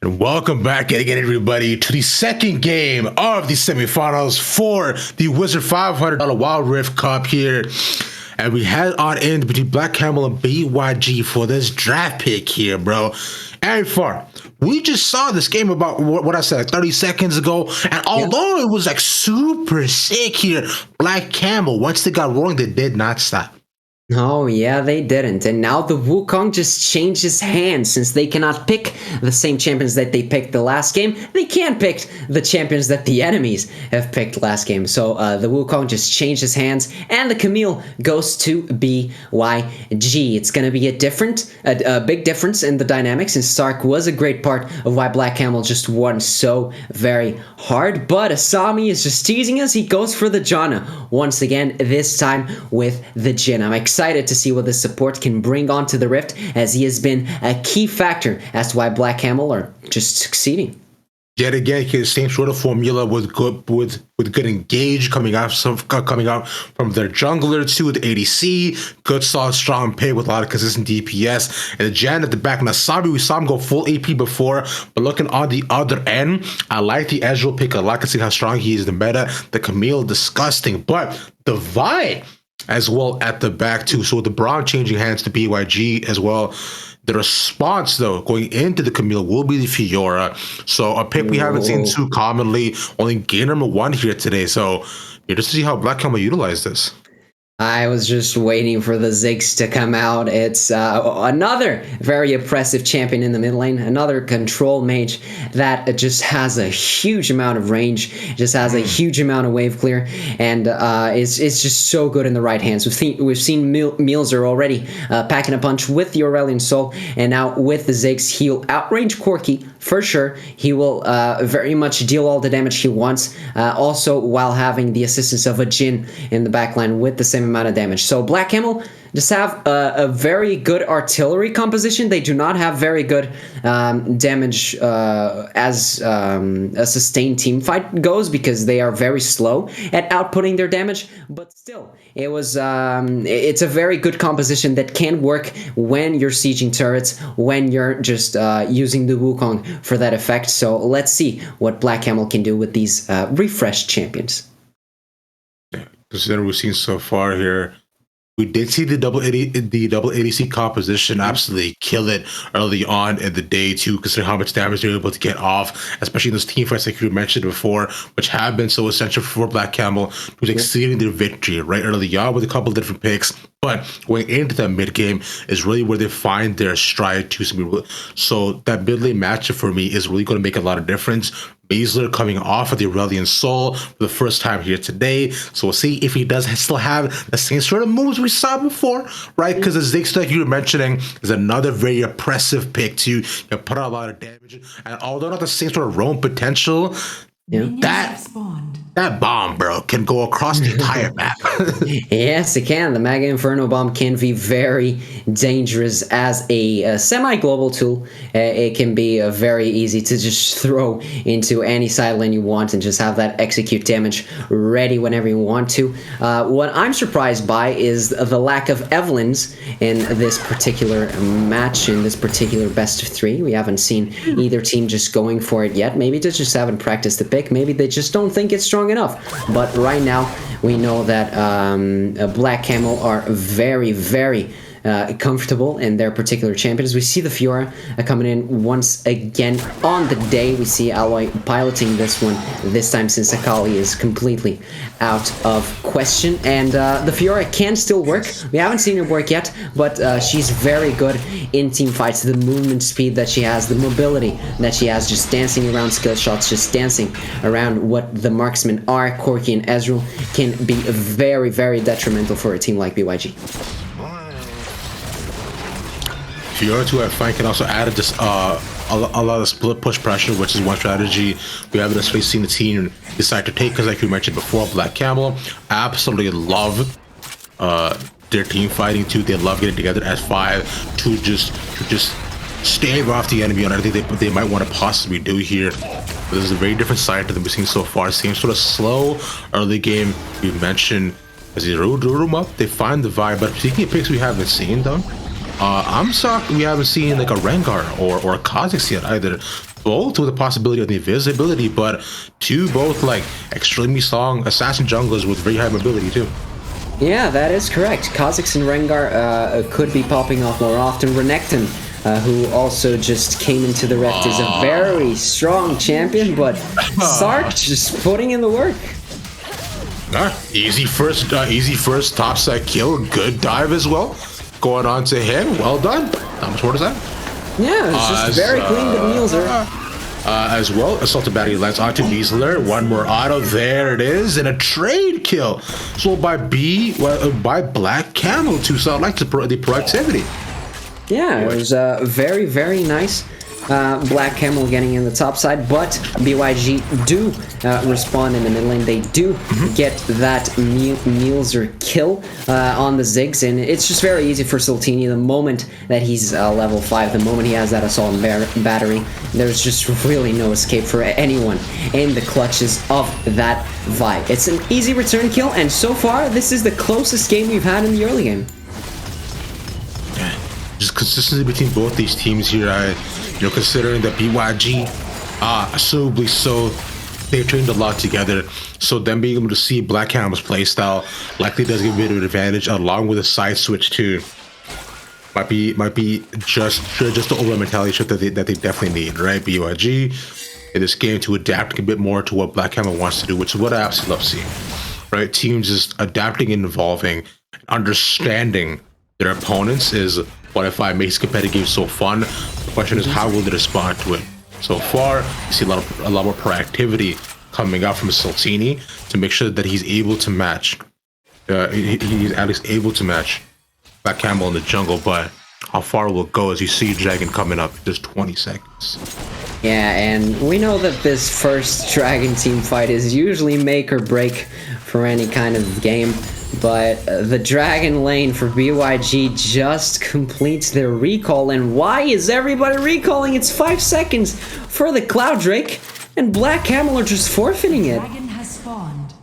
And welcome back again, everybody, to the second game of the semifinals for the Wizard $500 Wild Rift Cup here. And we head on in between Black Camel and BYG for this draft pick here, bro. And we just saw this game about what I said, like 30 seconds ago. And although it was like super sick here, Black Camel, once they got rolling, they did not stop. Oh, yeah, they didn't. And now the Wukong just changes hands. Since they cannot pick the same champions that they picked the last game, they can't pick the champions that the enemies have picked last game. So the Wukong just changes hands, and the Camel goes to BYG. It's going to be a big difference in the dynamics, and Stark was a great part of why Black Camel just won so very hard. But Asami is just teasing us. He goes for the Janna once again, this time with the Jhin. I'm excited to see what this support can bring onto the Rift, as he has been a key factor as to why Black Camel are just succeeding. Yet again, his same sort of formula with good engage coming out from their jungler to the ADC, good solid strong pick with a lot of consistent DPS, and the Jan at the back. Now Sabi, we saw him go full AP before, but looking on the other end, I like the Ezreal pick a lot. I can see how strong he is in the meta. The Camille, disgusting, but the Vi as well at the back too. So with the Braum changing hands to BYG as well. The response, though, going into the Camille will be the Fiora. So a pick we haven't seen too commonly. Only game number 1 here today. So you're just to see how Black Camel utilize this. I was just waiting for the Ziggs to come out. It's another very oppressive champion in the mid lane, another control mage that just has a huge amount of range, just has a huge amount of wave clear, and it's just so good in the right hands. We've seen Mealser already packing a punch with the Aurelion Soul, and now with the Ziggs, he'll outrange Corki for sure. He will very much deal all the damage he wants, also while having the assistance of a Jhin in the backline with the same amount of damage. So Black Camel just have a very good artillery composition. They do not have very good damage as a sustained team fight goes, because they are very slow at outputting their damage. But still, it's a very good composition that can work when you're sieging turrets, when you're just using the Wukong for that effect. So let's see what Black Camel can do with these refreshed champions. Considering we've seen so far here, we did see the double ADC composition absolutely kill it early on in the day too, considering how much damage they're able to get off, especially in those team fights like you mentioned before, which have been so essential for Black Camel, who's exceeding their victory right early on with a couple of different picks. But going into that mid game is really where they find their stride too. So that mid lane matchup for me is really going to make a lot of difference. Baszler coming off of the Aurelion Soul for the first time here today. So we'll see if he does still have the same sort of moves we saw before, right? Because the Ziggs, like you were mentioning, is another very oppressive pick too. You can put out a lot of damage. And although not the same sort of roam potential, that bomb, bro, can go across the entire map. Yes, it can. The Mega Inferno Bomb can be very dangerous as a semi-global tool. It can be very easy to just throw into any side lane you want and just have that execute damage ready whenever you want to. What I'm surprised by is the lack of Evelyns in this particular match, in this particular best of 3. We haven't seen either team just going for it yet. Maybe they just haven't practiced the pick. Maybe they just don't think it's strong enough. But right now, we know that Black Camel are very, very comfortable in their particular champions. We see the Fiora coming in once again on the day. We see Alloy piloting this one this time, since Akali is completely out of question. And the Fiora can still work. We haven't seen her work yet, but she's very good in team fights. The movement speed that she has, the mobility that she has, just dancing around skill shots, just dancing around what the marksmen are, Corki and Ezreal, can be very, very detrimental for a team like BYG. Fiora to have flank can also add just a lot of split push pressure, which is one strategy we haven't necessarily seen the team decide to take, because like we mentioned before, Black Camel absolutely love their team fighting too. They love getting together as 5 to just stave off the enemy on anything they might want to possibly do here. But this is a very different side to them we've seen so far. Same sort of slow early game we mentioned. As they room up, they find the vibe, but speaking of picks we haven't seen though, I'm shocked we haven't seen like a Rengar or a Kha'Zix yet either. Both with the possibility of the invisibility, but two both like extremely strong assassin junglers with very high mobility too. Yeah, that is correct. Kha'Zix and Rengar could be popping off more often. Renekton, who also just came into the Rift, is a very strong champion, but Sark just putting in the work. Easy first topside kill. Good dive as well. Going on to him. Well done. How much more is that? Yeah, it's just very clean to Nielser. As well, Assaulted Battery lands onto Niesler. One more auto. There it is. And a trade kill. So by Black Camel to sound like the productivity. Yeah, it was very, very nice. Black Camel getting in the top side, but BYG do respond in the mid lane. They do get that Nielser kill on the Ziggs, and it's just very easy for Sultini. The moment that he's level 5, the moment he has that Assault Battery, there's just really no escape for anyone in the clutches of that Vi. It's an easy return kill, and so far, this is the closest game we've had in the early game. Just consistency between both these teams here. Considering that BYG, assumably so, they've trained a lot together. So them being able to see Black Camel's playstyle likely does give a bit of an advantage, along with a side switch too. Might be just the overall mentality shift that they definitely need, right? BYG in this game to adapt a bit more to what Black Camel wants to do, which is what I absolutely love seeing. Right? Teams just adapting and evolving, understanding their opponents is what I find makes competitive games so fun. The question is, how will they respond to it? So far, you see a lot more proactivity coming out from Sultini to make sure that he's able to match. He's at least able to match Black Camel in the jungle, but how far will it go as you see Dragon coming up in just 20 seconds? Yeah, and we know that this first Dragon team fight is usually make or break for any kind of game. But the Dragon lane for BYG just completes their recall. And why is everybody recalling? It's 5 seconds for the Cloud Drake, and Black Camel are just forfeiting it. Dragon has spawned.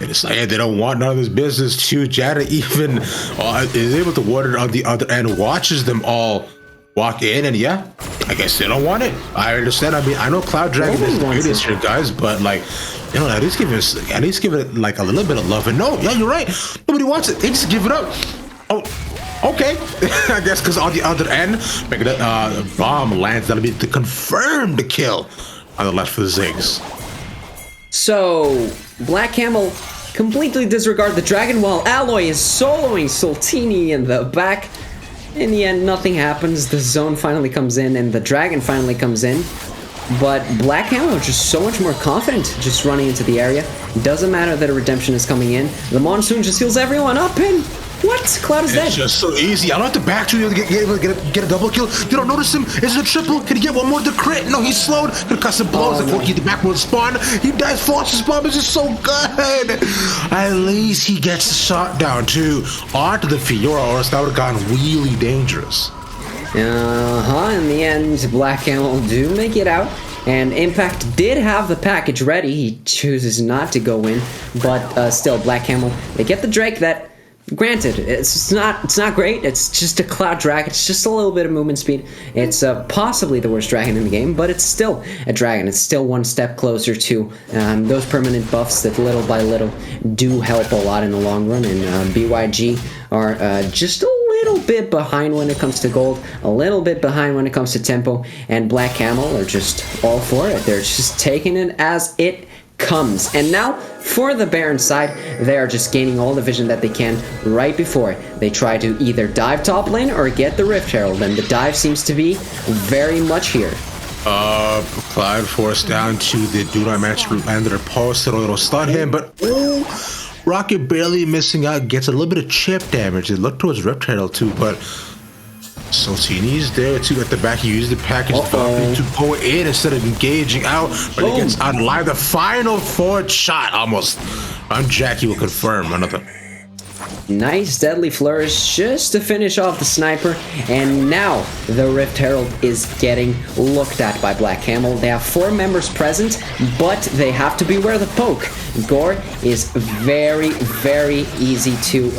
It's like, they don't want none of this business too. Jada even is able to water on the other end, watches them all walk in, and yeah, I guess they don't want it. I understand. I mean, I know Cloud Dragon is the greatest here, guys, but like, at least give it like a little bit of love. And no, yeah, you're right. Nobody wants it. They just give it up. Oh, okay. I guess because on the other end, make that bomb lands. That'll be to confirm the kill on the left for the Ziggs. So Black Camel completely disregard the Dragon while Alloy is soloing Sultini in the back. In the end, nothing happens. The zone finally comes in, and the Dragon finally comes in. But Black Camel are just so much more confident just running into the area. Doesn't matter that a redemption is coming in. The Monsoon just heals everyone up, and what? Cloud is dead. It's just so easy. I don't have to back to you to get a double kill. You don't notice him. Is it a triple? Can he get one more to crit? No, he's slowed. Concussive blows. Like, the back will spawn. He dies. Forces bomb is just so good. At least he gets the shot down too onto the Fiora, or else that would have gotten really dangerous. In the end, Black Camel do make it out, and Impact did have the package ready. He chooses not to go in, but still, Black Camel, they get the Drake that, granted, it's not great. It's just a Cloud Dragon. It's just a little bit of movement speed. It's possibly the worst dragon in the game, but it's still a dragon. It's still one step closer to those permanent buffs that little by little do help a lot in the long run, and BYG are just a little bit behind when it comes to gold, a little bit behind when it comes to tempo, and Black Camel are just all for it. They're just taking it as it comes. And now for the Baron side, they are just gaining all the vision that they can right before they try to either dive top lane or get the Rift Herald, and the dive seems to be very much here. Cloud forced down to the do not match land their post. It'll stun him, but Rocket barely missing out, gets a little bit of chip damage. It looked towards Rift Herald too, but Sultini's there too at the back. He used the package to go in instead of engaging out, but he gets out live. The final forward shot almost. Jackie will confirm another. Nice deadly flourish just to finish off the sniper, and now the Rift Herald is getting looked at by Black Camel. They have 4 members present, but they have to beware the poke. Gore is very, very easy to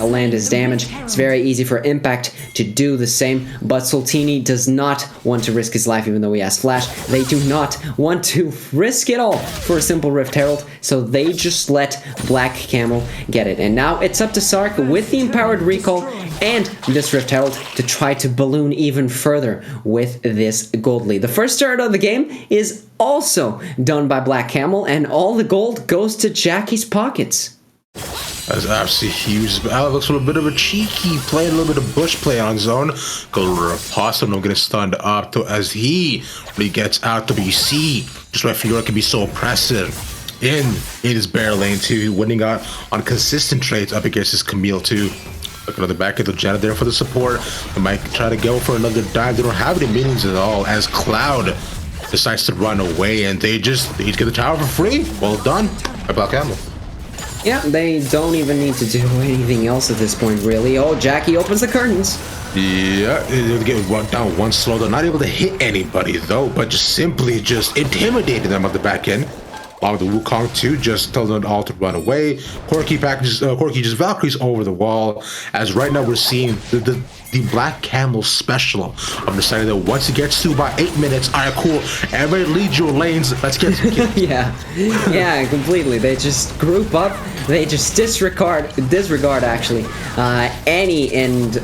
land his damage. It's very easy for Impact to do the same, but Sultini does not want to risk his life even though he has Flash. They do not want to risk it all for a simple Rift Herald, so they just let Black Camel get it. And now it's up to Sark with the Empowered Recall and this Rift Herald to try to balloon even further with this gold lead. The first turret of the game is also done by Black Camel, and all the gold goes to Jackie's pockets. That's absolutely huge. But Alex looks a little bit of a cheeky play, a little bit of bush play on zone. Go Riposte, no getting stunned up to as he really gets out to BC. Just why Fiora can be so oppressive in his bear lane too, winning out on consistent trades up against his Camel too. Looking on the back of the Jetta there for the support. They might try to go for another dive. They don't have any minions at all as Cloud decides to run away, and they get the tower for free. Well done by Black Camel. Yeah, they don't even need to do anything else at this point, really. Oh, Jackie opens the curtains. Yeah, they get run down one slow. They're not able to hit anybody though, but just simply intimidating them at the back end. Along with the Wukong too, just tells them all to run away. Corki just Valkyries over the wall. As right now we're seeing the Black Camel special of deciding that once it gets to about 8 minutes, alright, cool, everybody lead your lanes, let's get some kills. yeah, completely. They just group up, they just disregard actually any and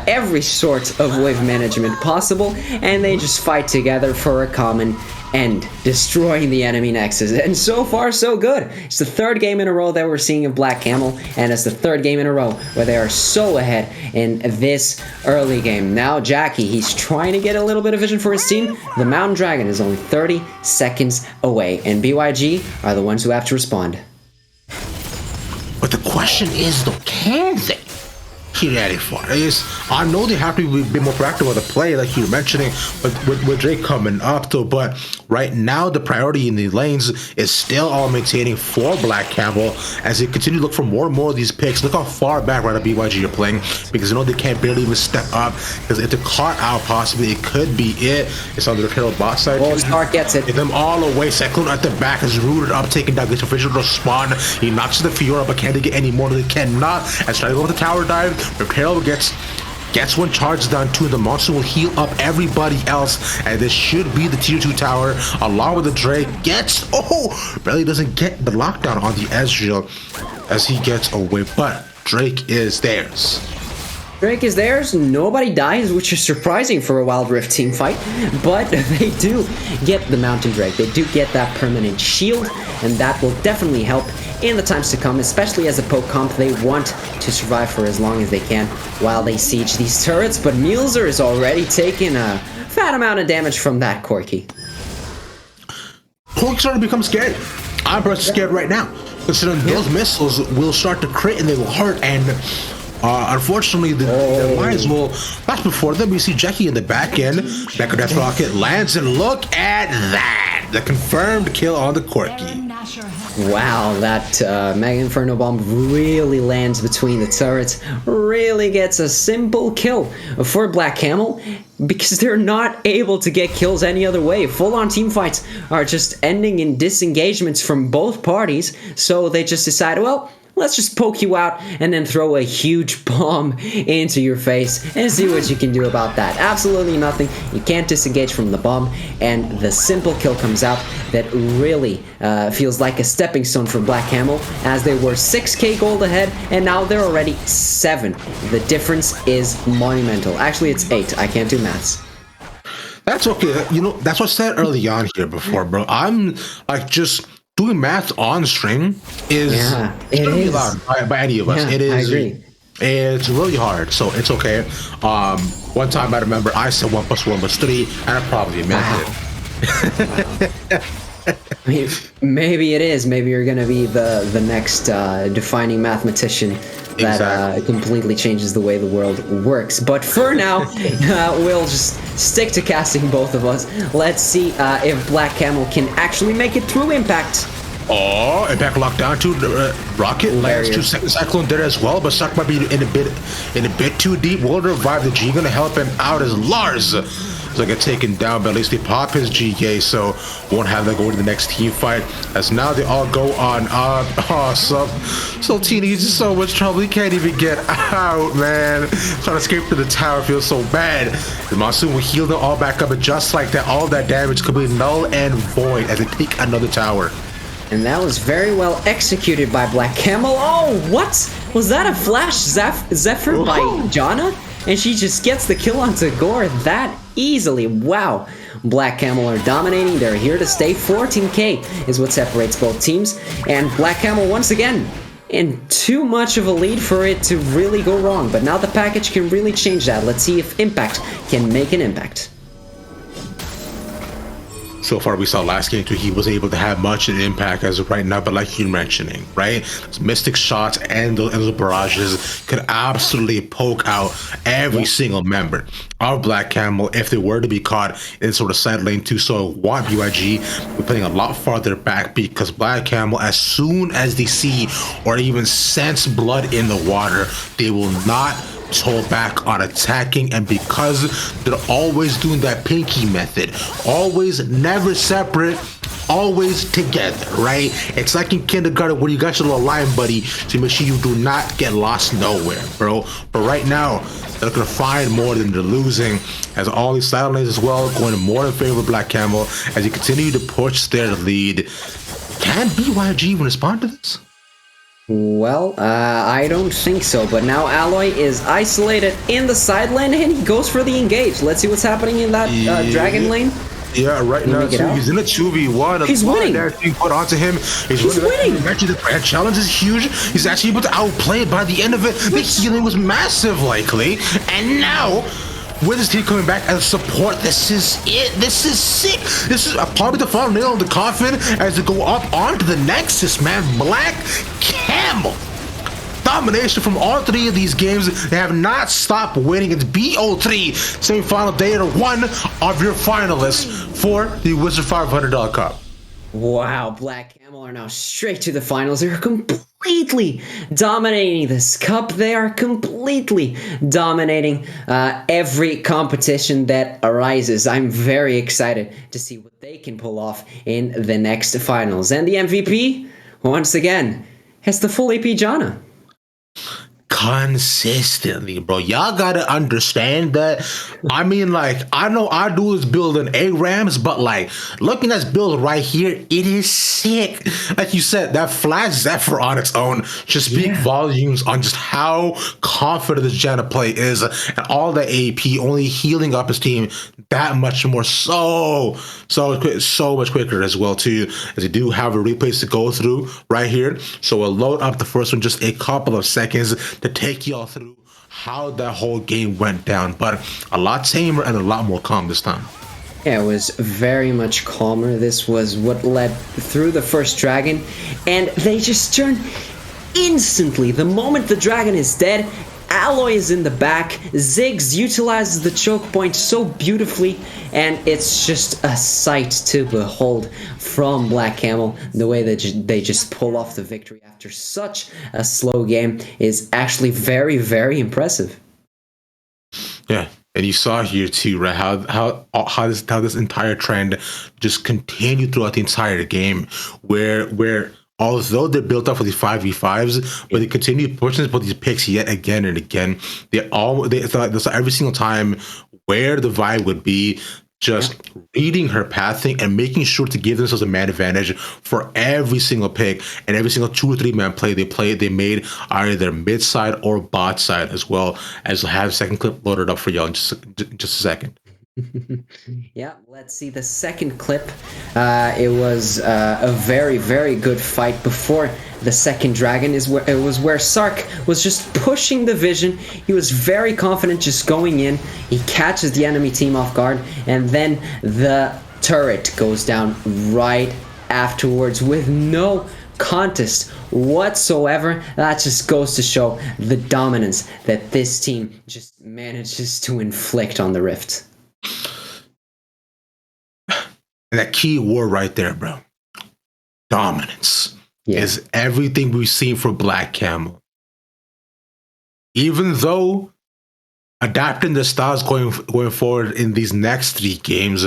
every sort of wave management possible, and they just fight together for a common end, destroying the enemy nexus. And so far, so good. It's the 3rd game in a row that we're seeing of Black Camel, and it's the 3rd game in a row where they are so ahead in this early game. Now, Jackie, he's trying to get a little bit of vision for his team. The Mountain Dragon is only 30 seconds away, and BYG are the ones who have to respond. But the question is, though, can they? I know they have to be a bit more proactive with the play, like you're mentioning, with Drake coming up, though. But right now, the priority in the lanes is still all maintaining for Black Camel as they continue to look for more and more of these picks. Look how far back right at BYG you're playing, because you know they can't barely even step up. Because if they're caught out, possibly it could be it. It's on the Carol bot side. Oh, Stark gets it. Get them all away. Cyclone at the back is rooted up, taking down this official to spawn. He knocks the Fiora, but can't get any more. They cannot. And trying to go with the tower dive. Carol gets one charge down, 2, and the monster will heal up everybody else, and this should be the tier 2 tower along with the Drake. Barely doesn't get the lockdown on the Ezreal as he gets away, but Drake is theirs. Drake is theirs, nobody dies, which is surprising for a Wild Rift team fight, but they do get the Mountain Drake. They do get that permanent shield, and that will definitely help in the times to come, especially as a poke comp. They want to survive for as long as they can while they siege these turrets, but Mulzer is already taking a fat amount of damage from that Corki. Corki's starting to become scared. I'm personally scared right now, considering those missiles will start to crit and they will hurt, and unfortunately, the lines will pass before them. We see Jackie in the back end. Back of Death Rocket lands, and look at that! The confirmed kill on the Corki. Wow, that Mega Inferno Bomb really lands between the turrets. Really gets a simple kill for Black Camel, because they're not able to get kills any other way. Full-on team fights are just ending in disengagements from both parties, so they just decide, well, let's just poke you out and then throw a huge bomb into your face and see what you can do about that. Absolutely nothing. You can't disengage from the bomb, and the simple kill comes out that really feels like a stepping stone for Black Camel, as they were 6k gold ahead and now they're already 7. The difference is monumental. Actually, it's 8. I can't do maths. That's okay. You know, that's what I said early on here before, bro. I'm like just doing math on stream is really allowed by any of us. Yeah, it is. I agree. It's really hard, so it's okay. One time I remember I said 1 + 1 = 3, and I probably meant it. Maybe it is. Maybe you're gonna be the next defining mathematician that completely changes the way the world works. But for now, we'll just stick to casting both of us. Let's see if Black Camel can actually make it through Impact. Oh, impact lockdown to Rocket lands 2 second cyclone there as well, but Suck might be in a bit too deep. Will revive the G, gonna help him out as Lars. So get taken down, but at least they pop his GK, so won't have that go to the next team fight. As now they all go on. Oh, Saltini, he's in so much trouble. He can't even get out, man. Trying to escape to the tower feels so bad. The Monsoon will heal them all back up, and just like that, all that damage could be null and void as they take another tower. And that was very well executed by Black Camel. Oh, what? Was that a flash Zephyr by Janna? And she just gets the kill onto Gore that easily. Wow. Black Camel are dominating. They're here to stay. 14k is what separates both teams. And Black Camel, once again, in too much of a lead for it to really go wrong. But now the package can really change that. Let's see if Impact can make an impact. So far, we saw last game too, he was able to have much an impact as of right now, but like you're mentioning, right? Those mystic shots and those barrages could absolutely poke out every single member of Black Camel if they were to be caught in sort of side lane too. So want BYG be putting a lot farther back, because Black Camel, as soon as they see or even sense blood in the water, they will not hold back on attacking. And because they're always doing that pinky method, always never separate, always together, right? It's like in kindergarten where you got your little line buddy to make sure you do not get lost nowhere, bro. But right now they're gonna find more than they're losing, as all these side lanes as well going more in favor of Black Camel as you continue to push their lead. Can BYG even respond to this? Well, I don't think so, but now Alloy is isolated in the side lane and he goes for the engage. Let's see what's happening in that dragon lane. Yeah, right now he's in a 2v1. He's winning. Being put onto him. He's winning. Actually, the challenge is huge. He's actually able to outplay it by the end of it. The healing was massive, likely. And now, with his team coming back as support, this is it. This is sick. This is probably the final nail in the coffin as they go up onto the Nexus, man. Black Camel. Domination from all three of these games. They have not stopped winning. It's BO3 semi-final. They are one of your finalists for the Wizard $500 Cup. Wow, Black Camel are now straight to the finals. They're completely dominating this cup. They are completely dominating every competition that arises. I'm very excited to see what they can pull off in the next finals. And the MVP, once again, has the full AP Janna. Consistently, bro. Y'all gotta understand that. I mean, like, I know I do is building A-Rams, but like, looking at this build right here, it is sick. Like you said, that Flash Zephyr on its own should speak volumes on just how confident this Janna play is, and all the AP only healing up his team that much more, so much quicker as well too, as they do have a replays to go through right here. So we'll load up the first one just a couple of seconds to take y'all through how that whole game went down, but a lot tamer and a lot more calm this time. Yeah, it was very much calmer. This was what led through the first dragon, and they just turn instantly. The moment the dragon is dead, Alloy is in the back. Ziggs utilizes the choke point so beautifully, and it's just a sight to behold from Black Camel. The way that they just pull off the victory after such a slow game is actually very, very impressive. Yeah, and you saw here too, right? How this entire trend just continued throughout the entire game, where although they're built up for these 5v5s, but they continue pushing for these picks yet again and again. It's like every single time where the vibe would be, just reading her pathing and making sure to give themselves a man advantage for every single pick and every single 2 or 3 man play they made either mid side or bot side, as well as have second clip loaded up for y'all in just a second. Yeah, let's see the second clip. It was a very, very good fight before the second dragon. It was where Sark was just pushing the vision. He was very confident just going in. He catches the enemy team off guard, and then the turret goes down right afterwards with no contest whatsoever. That just goes to show the dominance that this team just manages to inflict on the Rift. And that key word right there, bro. dominance Yeah. is everything we've seen from Black Camel. Even though adapting the styles going forward in these next 3 games,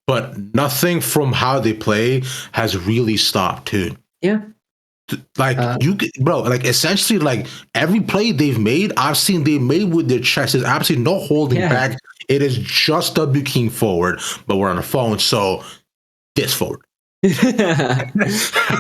but nothing from how they play has really stopped too. Yeah. Like bro, like essentially, like every play they've made, I've seen they made with their chest. There's absolutely no holding back. It is just W King forward, but we're on the phone, so this forward.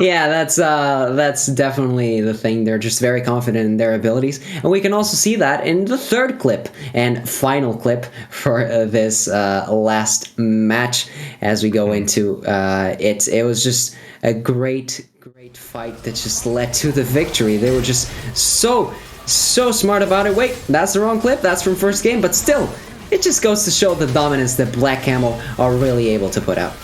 Yeah, that's definitely the thing. They're just very confident in their abilities, and we can also see that in the third clip and final clip for this last match. As we go into it, it was just a great fight that just led to the victory. They were just so smart about it. Wait, that's the wrong clip. That's from first game, but still, it just goes to show the dominance that Black Camel are really able to put out.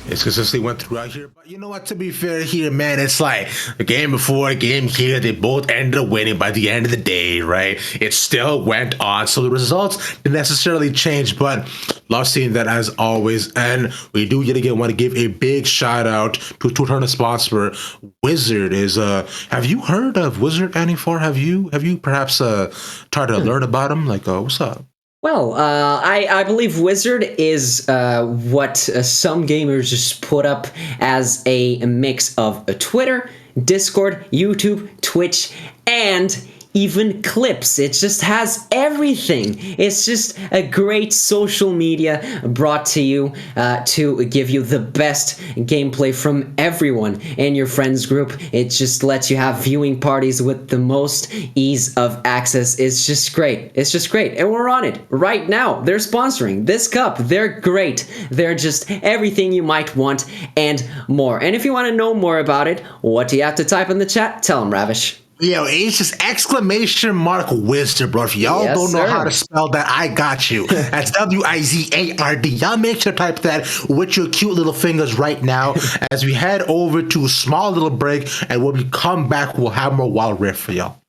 It's consistently went throughout here, but you know what? To be fair here, man, it's like a game before, a game here. They both ended up winning by the end of the day, right? It still went on, so the results didn't necessarily change, but love seeing that as always. And we do yet again want to give a big shout out to tournament sponsor Wizard. Is have you heard of Wizard any before? Have you perhaps tried to learn about him? Like, what's up? Well, I believe Wizard is what some gamers just put up as a mix of Twitter, Discord, YouTube, Twitch, and even clips. It just has everything. It's just a great social media brought to you to give you the best gameplay from everyone in your friends group. It just lets you have viewing parties with the most ease of access. It's just great. It's just great. And we're on it right now. They're sponsoring this cup. They're great. They're just everything you might want and more. And if you want to know more about it, what do you have to type in the chat? Tell them, Ravish. Yo, it's just exclamation Wizard, bro. If y'all don't know how to spell that, I got you. That's WIZARD. Y'all make sure to type that with your cute little fingers right now as we head over to a small little break, and when we come back, we'll have more Wild Rift for y'all.